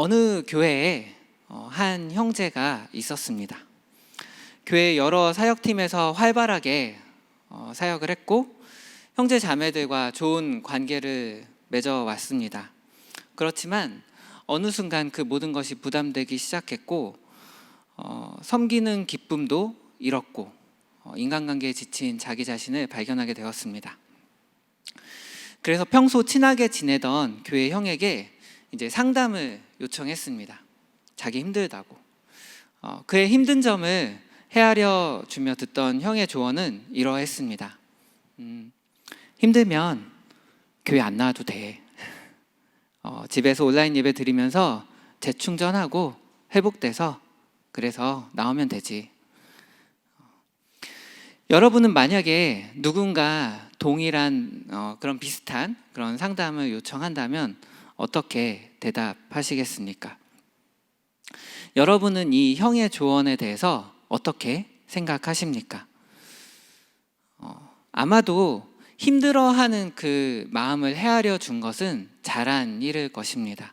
어느 교회에 한 형제가 있었습니다. 교회 여러 사역팀에서 활발하게 사역을 했고 형제 자매들과 좋은 관계를 맺어왔습니다. 그렇지만 어느 순간 그 모든 것이 부담되기 시작했고 섬기는 기쁨도 잃었고 인간관계에 지친 자기 자신을 발견하게 되었습니다. 그래서 평소 친하게 지내던 교회 형에게 이제 상담을 요청했습니다. 자기 힘들다고. 그의 힘든 점을 헤아려 주며 듣던 형의 조언은 이러했습니다. 힘들면 교회 안 나와도 돼. 집에서 온라인 예배 드리면서 재충전하고 회복돼서 그래서 나오면 되지. 여러분은 만약에 누군가 동일한 그런 비슷한 그런 상담을 요청한다면 어떻게 대답하시겠습니까? 여러분은 이 형의 조언에 대해서 어떻게 생각하십니까? 아마도 힘들어하는 그 마음을 헤아려 준 것은 잘한 일일 것입니다.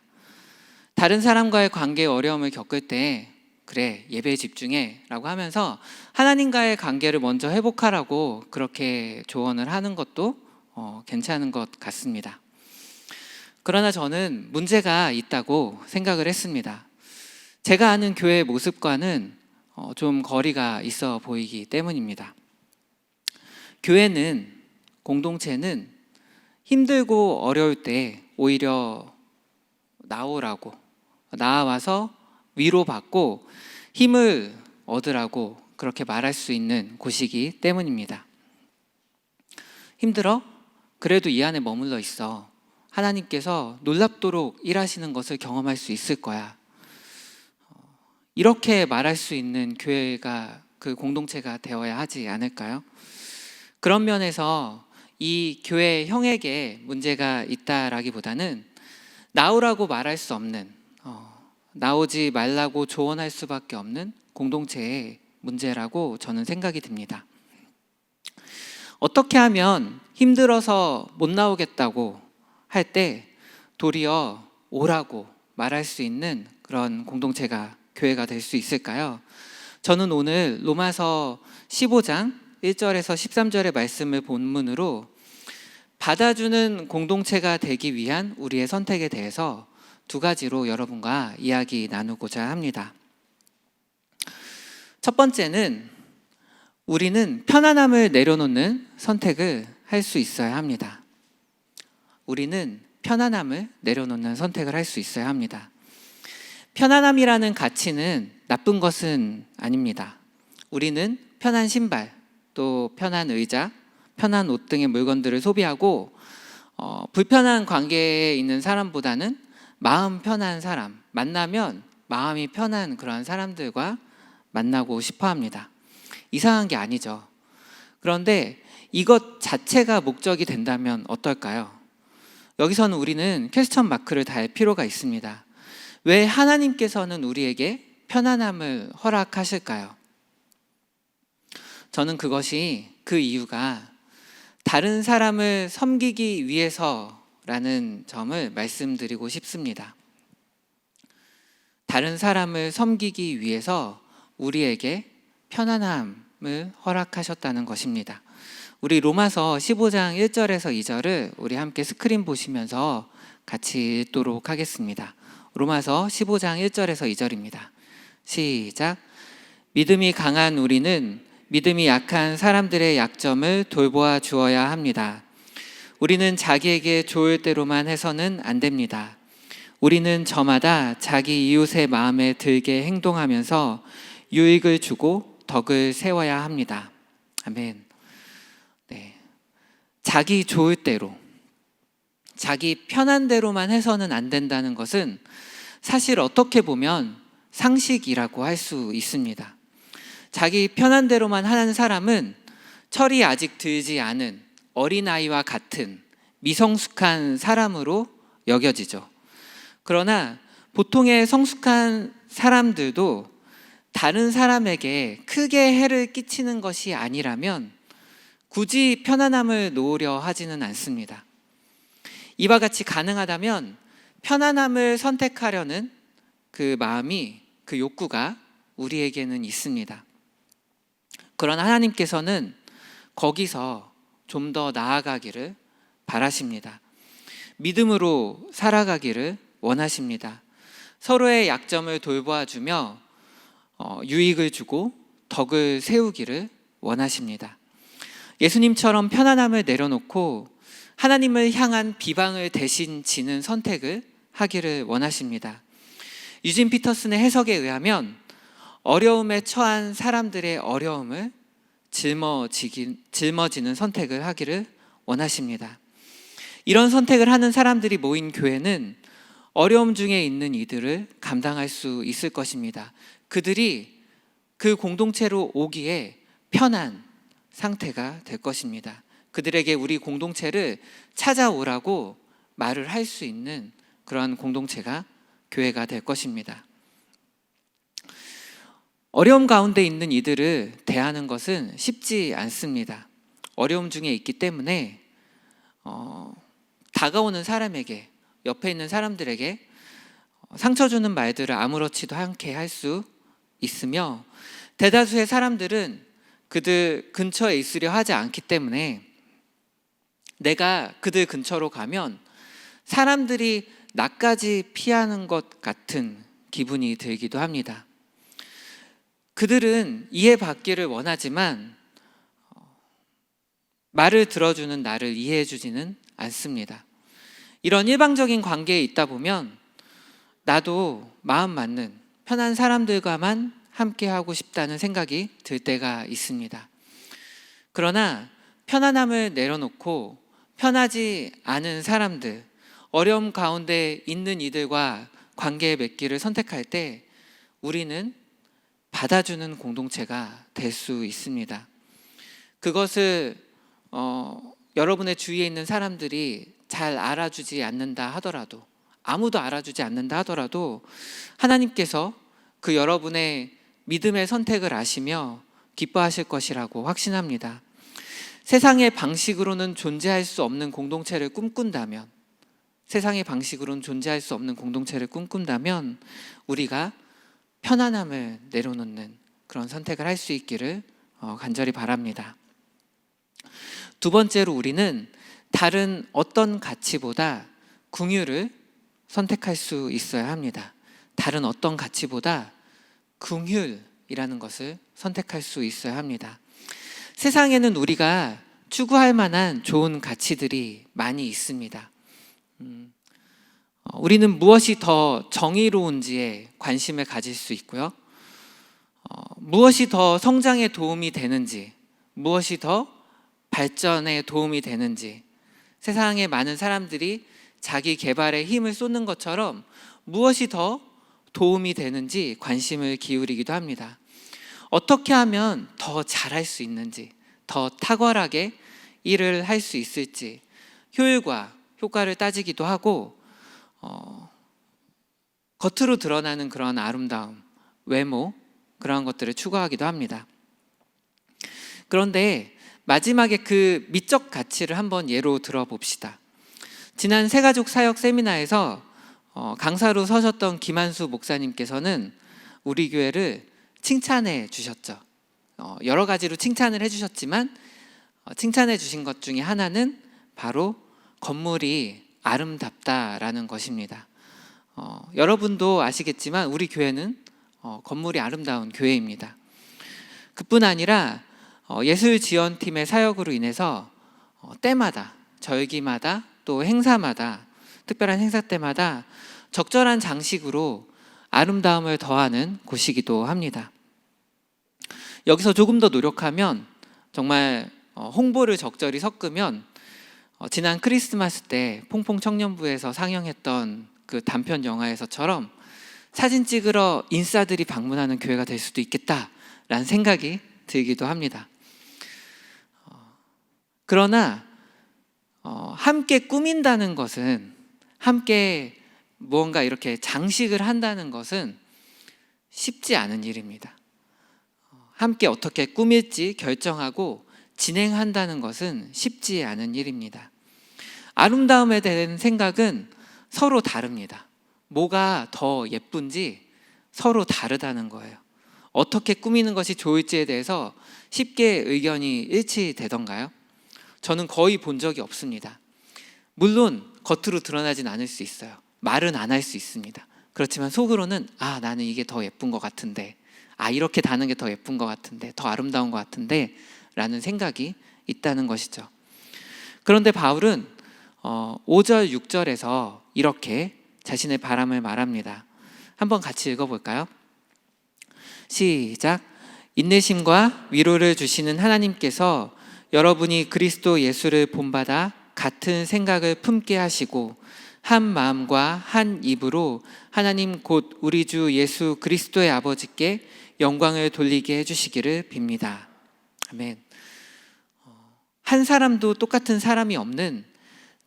다른 사람과의 관계에 어려움을 겪을 때 그래 예배에 집중해 라고 하면서 하나님과의 관계를 먼저 회복하라고 그렇게 조언을 하는 것도 괜찮은 것 같습니다. 그러나 저는 문제가 있다고 생각을 했습니다. 제가 아는 교회의 모습과는 좀 거리가 있어 보이기 때문입니다. 교회는, 공동체는 힘들고 어려울 때 오히려 나와서 위로받고 힘을 얻으라고 그렇게 말할 수 있는 곳이기 때문입니다. 힘들어? 그래도 이 안에 머물러 있어. 하나님께서 놀랍도록 일하시는 것을 경험할 수 있을 거야. 이렇게 말할 수 있는 교회가, 그 공동체가 되어야 하지 않을까요? 그런 면에서 이 교회 형에게 문제가 있다라기보다는 나오라고 말할 수 없는, 나오지 말라고 조언할 수밖에 없는 공동체의 문제라고 저는 생각이 듭니다. 어떻게 하면 힘들어서 못 나오겠다고 할 때 도리어 오라고 말할 수 있는 그런 공동체가, 교회가 될 수 있을까요? 저는 오늘 로마서 15장 1절에서 13절의 말씀을 본문으로 받아주는 공동체가 되기 위한 우리의 선택에 대해서 두 가지로 여러분과 이야기 나누고자 합니다. 첫 번째는 우리는 편안함을 내려놓는 선택을 할 수 있어야 합니다. 우리는 편안함을 내려놓는 선택을 할 수 있어야 합니다. 편안함이라는 가치는 나쁜 것은 아닙니다. 우리는 편한 신발, 또 편한 의자, 편한 옷 등의 물건들을 소비하고 불편한 관계에 있는 사람보다는 마음 편한 사람, 만나면 마음이 편한 그런 사람들과 만나고 싶어 합니다. 이상한 게 아니죠. 그런데 이것 자체가 목적이 된다면 어떨까요? 여기서는 우리는 퀘스천 마크를 달 필요가 있습니다. 왜 하나님께서는 우리에게 편안함을 허락하실까요? 저는 그것이, 그 이유가 다른 사람을 섬기기 위해서라는 점을 말씀드리고 싶습니다. 다른 사람을 섬기기 위해서 우리에게 편안함을 허락하셨다는 것입니다. 우리 로마서 15장 1절에서 2절을 우리 함께 스크린 보시면서 같이 읽도록 하겠습니다. 로마서 15장 1절에서 2절입니다. 시작. 믿음이 강한 우리는 믿음이 약한 사람들의 약점을 돌보아 주어야 합니다. 우리는 자기에게 좋을 대로만 해서는 안 됩니다. 우리는 저마다 자기 이웃의 마음에 들게 행동하면서 유익을 주고 덕을 세워야 합니다. 아멘. 네. 자기 좋을 대로, 자기 편한 대로만 해서는 안 된다는 것은 사실 어떻게 보면 상식이라고 할 수 있습니다. 자기 편한 대로만 하는 사람은 철이 아직 들지 않은 어린아이와 같은 미성숙한 사람으로 여겨지죠. 그러나 보통의 성숙한 사람들도 다른 사람에게 크게 해를 끼치는 것이 아니라면 굳이 편안함을 놓으려 하지는 않습니다. 이와 같이 가능하다면 편안함을 선택하려는 그 마음이, 그 욕구가 우리에게는 있습니다. 그러나 하나님께서는 거기서 좀 더 나아가기를 바라십니다. 믿음으로 살아가기를 원하십니다. 서로의 약점을 돌보아주며 유익을 주고 덕을 세우기를 원하십니다. 예수님처럼 편안함을 내려놓고 하나님을 향한 비방을 대신 지는 선택을 하기를 원하십니다. 유진 피터슨의 해석에 의하면 어려움에 처한 사람들의 어려움을 짊어지는 선택을 하기를 원하십니다. 이런 선택을 하는 사람들이 모인 교회는 어려움 중에 있는 이들을 감당할 수 있을 것입니다. 그들이 그 공동체로 오기에 편한 상태가 될 것입니다. 그들에게 우리 공동체를 찾아오라고 말을 할 수 있는 그런 공동체가 교회가 될 것입니다. 어려움 가운데 있는 이들을 대하는 것은 쉽지 않습니다. 어려움 중에 있기 때문에 다가오는 사람에게, 옆에 있는 사람들에게 상처 주는 말들을 아무렇지도 않게 할 수 있으며, 대다수의 사람들은 그들 근처에 있으려 하지 않기 때문에 내가 그들 근처로 가면 사람들이 나까지 피하는 것 같은 기분이 들기도 합니다. 그들은 이해받기를 원하지만 말을 들어주는 나를 이해해 주지는 않습니다. 이런 일방적인 관계에 있다 보면 나도 마음 맞는 편한 사람들과만 함께하고 싶다는 생각이 들 때가 있습니다. 그러나 편안함을 내려놓고 편하지 않은 사람들, 어려움 가운데 있는 이들과 관계 맺기를 선택할 때 우리는 받아주는 공동체가 될 수 있습니다. 그것을 여러분의 주위에 있는 사람들이 잘 알아주지 않는다 하더라도, 아무도 알아주지 않는다 하더라도 하나님께서 그 여러분의 믿음의 선택을 아시며 기뻐하실 것이라고 확신합니다. 세상의 방식으로는 존재할 수 없는 공동체를 꿈꾼다면, 세상의 방식으로는 존재할 수 없는 공동체를 꿈꾼다면 우리가 편안함을 내려놓는 그런 선택을 할 수 있기를 간절히 바랍니다. 두 번째로 우리는 다른 어떤 가치보다 긍휼을 선택할 수 있어야 합니다. 다른 어떤 가치보다 긍휼이라는 것을 선택할 수 있어야 합니다. 세상에는 우리가 추구할 만한 좋은 가치들이 많이 있습니다. 우리는 무엇이 더 정의로운지에 관심을 가질 수 있고요. 무엇이 더 성장에 도움이 되는지, 무엇이 더 발전에 도움이 되는지, 세상의 많은 사람들이 자기 개발에 힘을 쏟는 것처럼 무엇이 더 도움이 되는지 관심을 기울이기도 합니다. 어떻게 하면 더 잘할 수 있는지, 더 탁월하게 일을 할 수 있을지, 효과를 따지기도 하고, 겉으로 드러나는 그런 아름다움, 외모, 그런 것들을 추구하기도 합니다. 그런데 마지막에 그 미적 가치를 한번 예로 들어봅시다. 지난 새가족 사역 세미나에서 강사로 서셨던 김한수 목사님께서는 우리 교회를 칭찬해 주셨죠. 여러 가지로 칭찬을 해주셨지만 칭찬해 주신 것 중에 하나는 바로 건물이 아름답다라는 것입니다. 여러분도 아시겠지만 우리 교회는 건물이 아름다운 교회입니다. 그뿐 아니라 예술지원팀의 사역으로 인해서 때마다, 절기마다 또 행사마다, 특별한 행사 때마다 적절한 장식으로 아름다움을 더하는 곳이기도 합니다. 여기서 조금 더 노력하면, 정말 홍보를 적절히 섞으면 지난 크리스마스 때 퐁퐁 청년부에서 상영했던 그 단편 영화에서처럼 사진 찍으러 인싸들이 방문하는 교회가 될 수도 있겠다라는 생각이 들기도 합니다. 그러나 함께 꾸민다는 것은, 함께 무언가 이렇게 장식을 한다는 것은 쉽지 않은 일입니다. 함께 어떻게 꾸밀지 결정하고 진행한다는 것은 쉽지 않은 일입니다. 아름다움에 대한 생각은 서로 다릅니다. 뭐가 더 예쁜지 서로 다르다는 거예요. 어떻게 꾸미는 것이 좋을지에 대해서 쉽게 의견이 일치되던가요? 저는 거의 본 적이 없습니다. 물론 겉으로 드러나진 않을 수 있어요. 말은 안 할 수 있습니다. 그렇지만 속으로는 나는 이게 더 예쁜 것 같은데, 이렇게 다는 게 더 예쁜 것 같은데, 더 아름다운 것 같은데 라는 생각이 있다는 것이죠. 그런데 바울은 5절, 6절에서 이렇게 자신의 바람을 말합니다. 한번 같이 읽어볼까요? 시작. 인내심과 위로를 주시는 하나님께서 여러분이 그리스도 예수를 본받아 같은 생각을 품게 하시고 한 마음과 한 입으로 하나님 곧 우리 주 예수 그리스도의 아버지께 영광을 돌리게 해주시기를 빕니다. 아멘. 한 사람도 똑같은 사람이 없는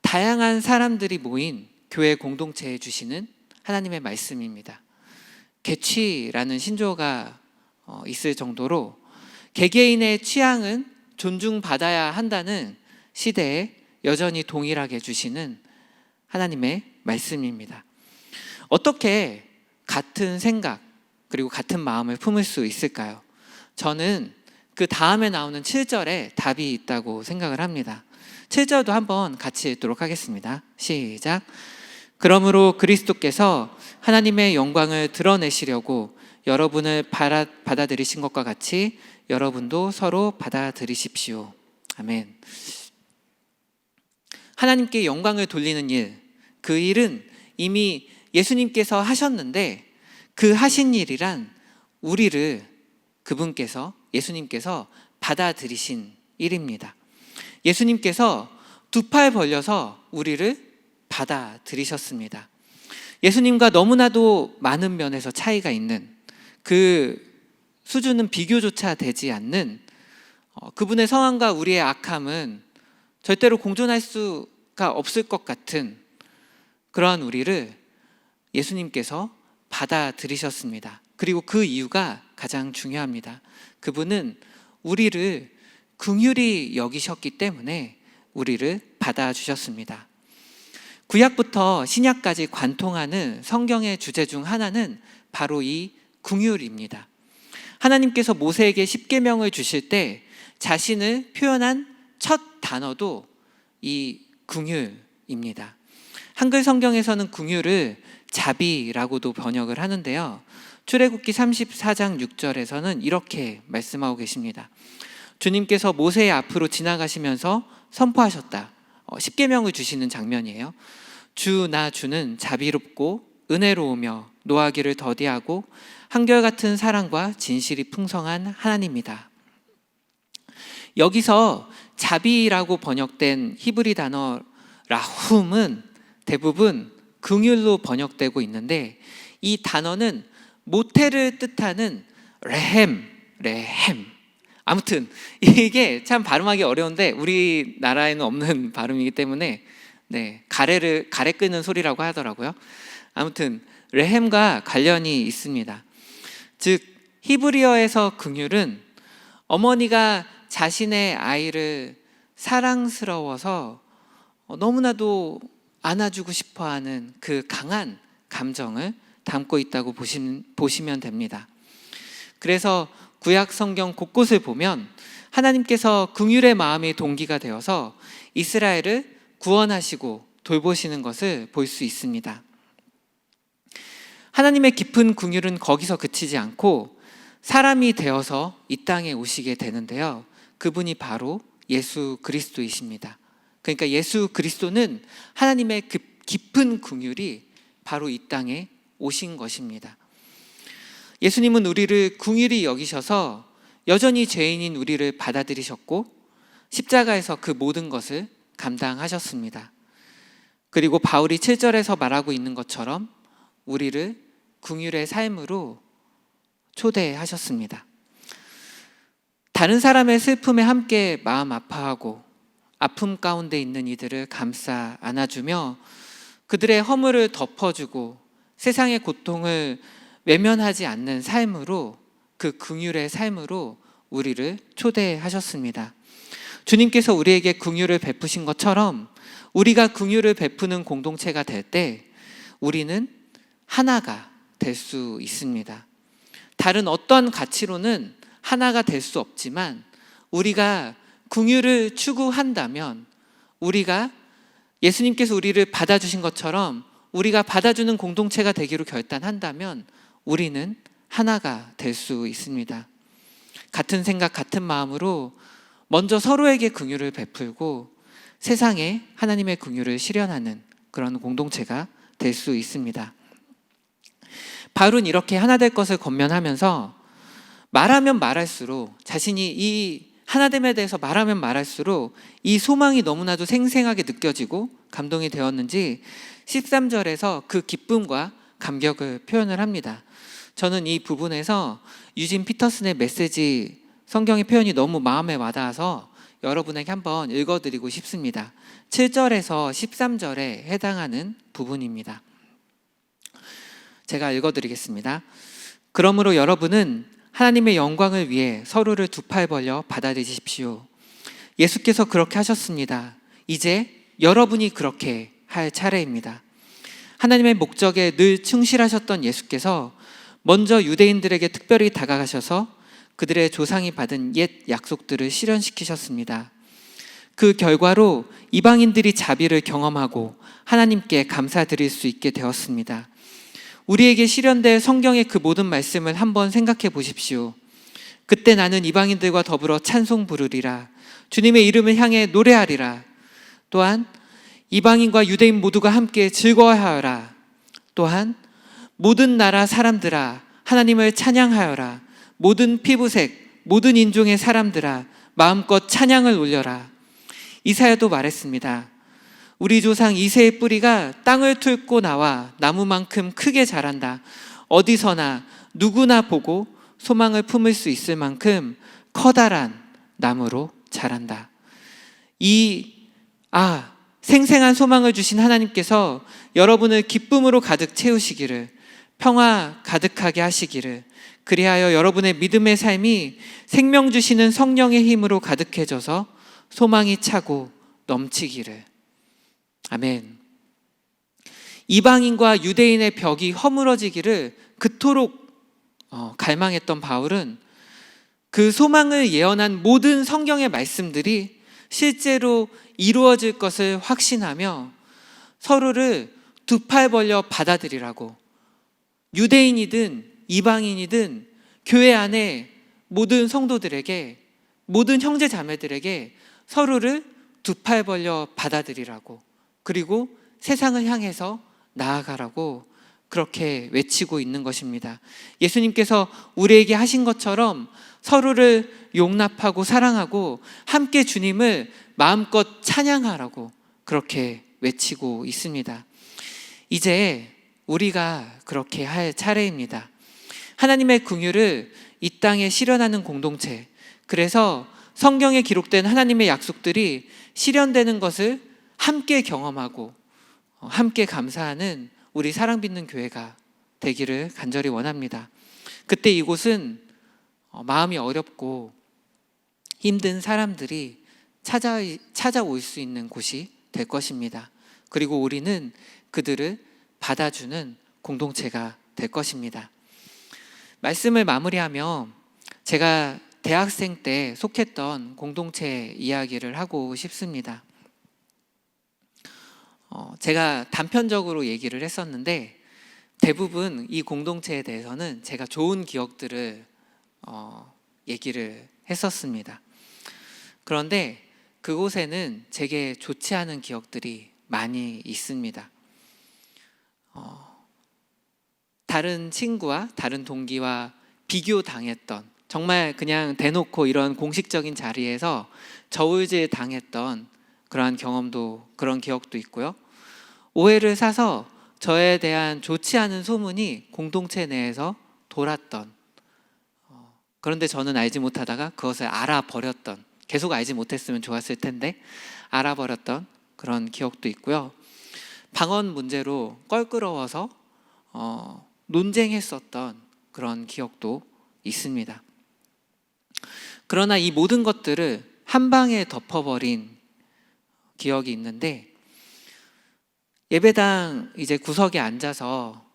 다양한 사람들이 모인 교회 공동체에 주시는 하나님의 말씀입니다. 개취라는 신조어가 있을 정도로 개개인의 취향은 존중받아야 한다는 시대에 여전히 동일하게 주시는 하나님의 말씀입니다. 어떻게 같은 생각 그리고 같은 마음을 품을 수 있을까요? 저는 그 다음에 나오는 7절에 답이 있다고 생각을 합니다. 7절도 한번 같이 읽도록 하겠습니다. 시작. 그러므로 그리스도께서 하나님의 영광을 드러내시려고 여러분을 받아들이신 것과 같이 여러분도 서로 받아들이십시오. 아멘. 하나님께 영광을 돌리는 일, 그 일은 이미 예수님께서 하셨는데 그 하신 일이란 우리를 예수님께서 받아들이신 일입니다. 예수님께서 두 팔 벌려서 우리를 받아들이셨습니다. 예수님과 너무나도 많은 면에서 차이가 있는, 그 수준은 비교조차 되지 않는 그분의 성함과 우리의 악함은 절대로 공존할 수가 없을 것 같은 그러한 우리를 예수님께서 받아들이셨습니다. 그리고 그 이유가 가장 중요합니다. 그분은 우리를 긍휼히 여기셨기 때문에 우리를 받아주셨습니다. 구약부터 신약까지 관통하는 성경의 주제 중 하나는 바로 이 긍휼입니다. 하나님께서 모세에게 십계명을 주실 때 자신을 표현한 첫 단어도 이 긍휼입니다. 한글 성경에서는 긍휼을 자비라고도 번역을 하는데요. 출애굽기 34장 6절에서는 이렇게 말씀하고 계십니다. 주님께서 모세의 앞으로 지나가시면서 선포하셨다. 십계명을 주시는 장면이에요. 주는 자비롭고 은혜로우며 노하기를 더디하고 한결같은 사랑과 진실이 풍성한 하나님이다. 여기서 자비라고 번역된 히브리 단어 라훔은 대부분 긍휼로 번역되고 있는데 이 단어는 모태를 뜻하는 레헴. 아무튼 이게 참 발음하기 어려운데 우리나라에는 없는 발음이기 때문에 가래 끄는 소리라고 하더라고요. 아무튼 레헴과 관련이 있습니다. 즉 히브리어에서 긍휼은 어머니가 자신의 아이를 사랑스러워서 너무나도 안아주고 싶어하는 그 강한 감정을 담고 있다고 보시면 됩니다. 그래서 구약 성경 곳곳을 보면 하나님께서 긍휼의 마음이 동기가 되어서 이스라엘을 구원하시고 돌보시는 것을 볼 수 있습니다. 하나님의 깊은 긍휼은 거기서 그치지 않고 사람이 되어서 이 땅에 오시게 되는데요. 그분이 바로 예수 그리스도이십니다. 그러니까 예수 그리스도는 하나님의 깊은 긍휼이 바로 이 땅에 오신 것입니다. 예수님은 우리를 긍휼히 여기셔서 여전히 죄인인 우리를 받아들이셨고 십자가에서 그 모든 것을 감당하셨습니다. 그리고 바울이 7절에서 말하고 있는 것처럼 우리를 긍휼의 삶으로 초대하셨습니다. 다른 사람의 슬픔에 함께 마음 아파하고 아픔 가운데 있는 이들을 감싸 안아주며 그들의 허물을 덮어주고 세상의 고통을 외면하지 않는 삶으로, 그 긍휼의 삶으로 우리를 초대하셨습니다. 주님께서 우리에게 긍휼을 베푸신 것처럼 우리가 긍휼을 베푸는 공동체가 될 때 우리는 하나가 될 수 있습니다. 다른 어떤 가치로는 하나가 될 수 없지만 우리가 긍휼을 추구한다면, 우리가 예수님께서 우리를 받아주신 것처럼 우리가 받아주는 공동체가 되기로 결단한다면 우리는 하나가 될 수 있습니다. 같은 생각, 같은 마음으로 먼저 서로에게 긍휼을 베풀고 세상에 하나님의 긍휼을 실현하는 그런 공동체가 될 수 있습니다. 바울은 이렇게 하나 될 것을 권면하면서 말하면 말할수록, 자신이 이 하나됨에 대해서 말하면 말할수록 이 소망이 너무나도 생생하게 느껴지고 감동이 되었는지 13절에서 그 기쁨과 감격을 표현을 합니다. 저는 이 부분에서 유진 피터슨의 메시지 성경의 표현이 너무 마음에 와닿아서 여러분에게 한번 읽어드리고 싶습니다. 7절에서 13절에 해당하는 부분입니다. 제가 읽어드리겠습니다. 그러므로 여러분은 하나님의 영광을 위해 서로를 두 팔 벌려 받아들이십시오. 예수께서 그렇게 하셨습니다. 이제 여러분이 그렇게 할 차례입니다. 하나님의 목적에 늘 충실하셨던 예수께서 먼저 유대인들에게 특별히 다가가셔서 그들의 조상이 받은 옛 약속들을 실현시키셨습니다. 그 결과로 이방인들이 자비를 경험하고 하나님께 감사드릴 수 있게 되었습니다. 우리에게 실현될 성경의 그 모든 말씀을 한번 생각해 보십시오. 그때 나는 이방인들과 더불어 찬송 부르리라. 주님의 이름을 향해 노래하리라. 또한 이방인과 유대인 모두가 함께 즐거워하여라. 또한 모든 나라 사람들아 하나님을 찬양하여라. 모든 피부색, 모든 인종의 사람들아 마음껏 찬양을 올려라. 이사야도 말했습니다. 우리 조상 이새의 뿌리가 땅을 뚫고 나와 나무만큼 크게 자란다. 어디서나 누구나 보고 소망을 품을 수 있을 만큼 커다란 나무로 자란다. 생생한 소망을 주신 하나님께서 여러분을 기쁨으로 가득 채우시기를, 평화 가득하게 하시기를, 그리하여 여러분의 믿음의 삶이 생명 주시는 성령의 힘으로 가득해져서 소망이 차고 넘치기를. 아멘. 이방인과 유대인의 벽이 허물어지기를 그토록 갈망했던 바울은 그 소망을 예언한 모든 성경의 말씀들이 실제로 이루어질 것을 확신하며 서로를 두 팔 벌려 받아들이라고, 유대인이든 이방인이든 교회 안에 모든 성도들에게, 모든 형제 자매들에게 서로를 두 팔 벌려 받아들이라고, 그리고 세상을 향해서 나아가라고 그렇게 외치고 있는 것입니다. 예수님께서 우리에게 하신 것처럼 서로를 용납하고 사랑하고 함께 주님을 마음껏 찬양하라고 그렇게 외치고 있습니다. 이제 우리가 그렇게 할 차례입니다. 하나님의 긍휼을 이 땅에 실현하는 공동체, 그래서 성경에 기록된 하나님의 약속들이 실현되는 것을 함께 경험하고 함께 감사하는 우리 사랑받는 교회가 되기를 간절히 원합니다. 그때 이곳은 마음이 어렵고 힘든 사람들이 찾아올 수 있는 곳이 될 것입니다. 그리고 우리는 그들을 받아주는 공동체가 될 것입니다. 말씀을 마무리하며 제가 대학생 때 속했던 공동체 이야기를 하고 싶습니다. 제가 단편적으로 얘기를 했었는데 대부분 이 공동체에 대해서는 제가 좋은 기억들을 얘기를 했었습니다. 그런데 그곳에는 제게 좋지 않은 기억들이 많이 있습니다. 다른 친구와 다른 동기와 비교당했던, 정말 그냥 대놓고 이런 공식적인 자리에서 저울질 당했던 그러한 경험도, 그런 기억도 있고요. 오해를 사서 저에 대한 좋지 않은 소문이 공동체 내에서 돌았던, 그런데 저는 알지 못하다가 그것을 알아버렸던, 계속 알지 못했으면 좋았을 텐데 알아버렸던 그런 기억도 있고요. 방언 문제로 껄끄러워서 논쟁했었던 그런 기억도 있습니다. 그러나 이 모든 것들을 한 방에 덮어버린 기억이 있는데, 예배당 이제 구석에 앉아서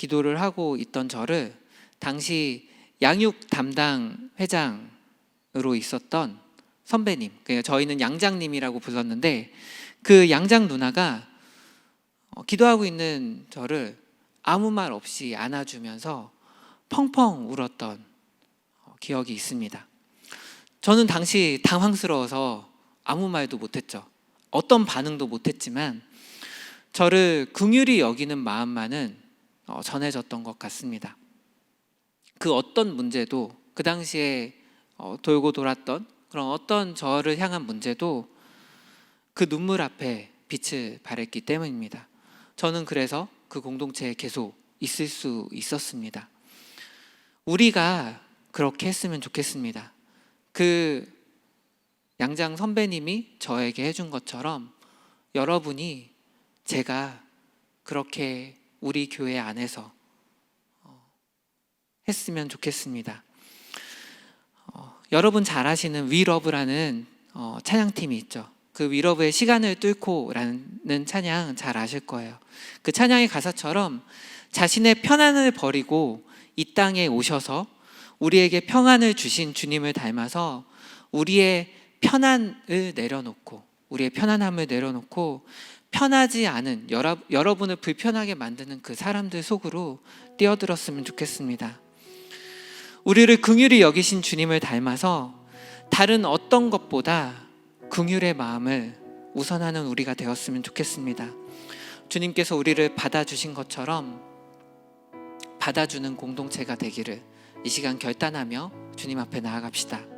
기도를 하고 있던 저를 당시 양육 담당 회장으로 있었던 선배님, 그러니까 저희는 양장님이라고 불렀는데 그 양장 누나가 기도하고 있는 저를 아무 말 없이 안아주면서 펑펑 울었던 기억이 있습니다. 저는 당시 당황스러워서 아무 말도 못했죠. 어떤 반응도 못했지만 저를 긍휼히 여기는 마음만은 전해졌던 것 같습니다. 그 어떤 문제도, 그 당시에 돌고 돌았던 그런 어떤 저를 향한 문제도 그 눈물 앞에 빛을 발했기 때문입니다. 저는 그래서 그 공동체에 계속 있을 수 있었습니다. 우리가 그렇게 했으면 좋겠습니다. 그 양장 선배님이 저에게 해준 것처럼 여러분이 제가 그렇게 우리 교회 안에서 했으면 좋겠습니다. 여러분 잘 아시는 위러브라는 찬양팀이 있죠. 그 위러브의 시간을 뚫고라는 찬양 잘 아실 거예요. 그 찬양의 가사처럼 자신의 편안을 버리고 이 땅에 오셔서 우리에게 평안을 주신 주님을 닮아서 우리의 편안을 내려놓고, 우리의 편안함을 내려놓고 편하지 않은 여러분을 불편하게 만드는 그 사람들 속으로 뛰어들었으면 좋겠습니다. 우리를 긍휼히 여기신 주님을 닮아서 다른 어떤 것보다 긍휼의 마음을 우선하는 우리가 되었으면 좋겠습니다. 주님께서 우리를 받아주신 것처럼 받아주는 공동체가 되기를 이 시간 결단하며 주님 앞에 나아갑시다.